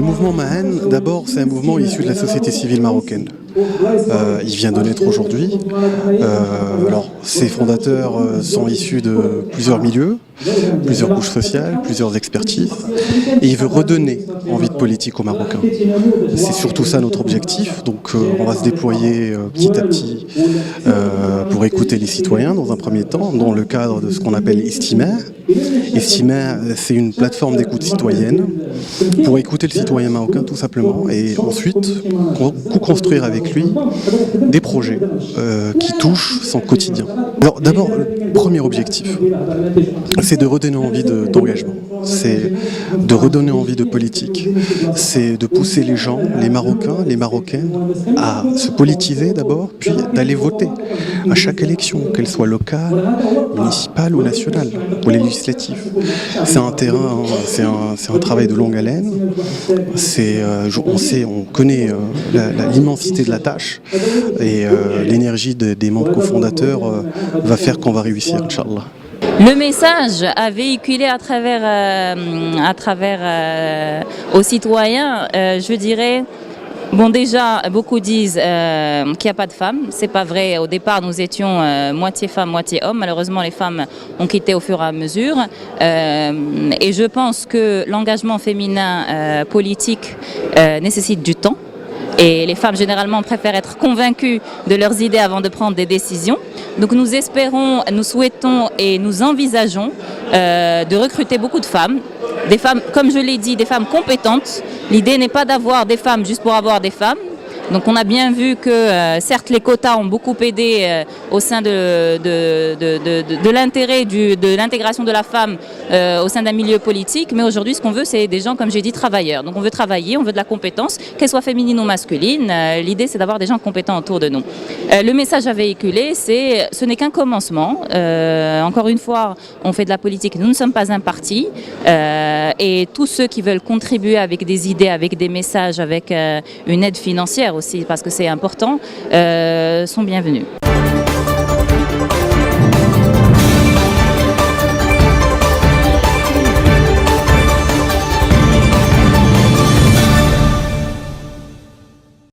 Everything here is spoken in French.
Le mouvement Mahen, d'abord, c'est un mouvement issu de la société civile marocaine. Il vient de naître aujourd'hui. Alors, ses fondateurs sont issus de plusieurs milieux, plusieurs couches sociales, plusieurs expertises. Et il veut redonner envie de politique aux Marocains. C'est surtout ça notre objectif. Donc, on va se déployer petit à petit pour écouter les citoyens dans un premier temps, dans le cadre de ce qu'on appelle Istima. Istima, c'est une plateforme d'écoute citoyenne pour écouter le citoyen marocain tout simplement et ensuite co-construire avec lui des projets qui touchent son quotidien. Alors d'abord, le premier objectif, c'est de redonner envie d'engagement, c'est de redonner envie de politique, c'est de pousser les gens, les Marocains, les Marocaines à se politiser d'abord, puis d'aller voter à chaque élection, qu'elle soit locale, municipale ou nationale, ou législative. C'est un terrain, c'est un travail de longue haleine. On connaît l'immensité de la tâche et l'énergie des membres cofondateurs va faire qu'on va réussir, Inch'Allah. Le message à véhiculer à travers aux citoyens, je dirais. Bon, déjà, beaucoup disent qu'il n'y a pas de femmes. C'est pas vrai. Au départ, nous étions moitié femmes, moitié hommes. Malheureusement, les femmes ont quitté au fur et à mesure. Et je pense que l'engagement féminin politique nécessite du temps. Et les femmes, généralement, préfèrent être convaincues de leurs idées avant de prendre des décisions. Donc nous espérons, nous souhaitons et nous envisageons de recruter beaucoup de femmes. Des femmes, comme je l'ai dit, des femmes compétentes. L'idée n'est pas d'avoir des femmes juste pour avoir des femmes. Donc on a bien vu que certes les quotas ont beaucoup aidé au sein de l'intérêt de l'intégration de la femme au sein d'un milieu politique, mais aujourd'hui ce qu'on veut c'est des gens, comme j'ai dit, travailleurs. Donc on veut travailler, on veut de la compétence, qu'elle soit féminine ou masculine. L'idée c'est d'avoir des gens compétents autour de nous. Le message à véhiculer, ce n'est qu'un commencement. Encore une fois, on fait de la politique, nous ne sommes pas un parti et tous ceux qui veulent contribuer avec des idées, avec des messages, avec une aide financière aussi, parce que c'est important, sont bienvenus.